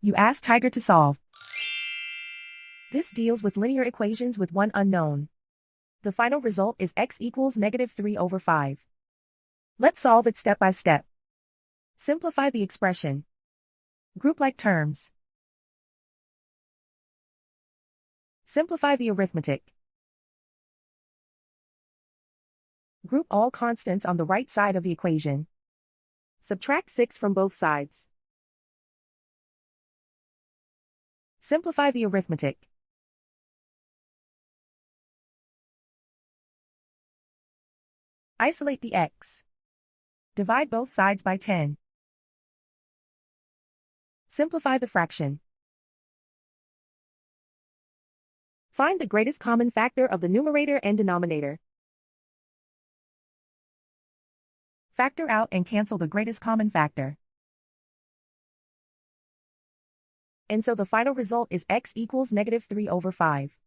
You ask Tiger to solve. This deals with linear equations with one unknown. The final result is x equals -3/5. Let's solve it step by step. Simplify the expression. Group like terms. Simplify the arithmetic. Group all constants on the right side of the equation. Subtract 6 from both sides. Simplify the arithmetic. Isolate the x. Divide both sides by 10. Simplify the fraction. Find the greatest common factor of the numerator and denominator. Factor out and cancel the greatest common factor. And so the final result is x equals -3/5.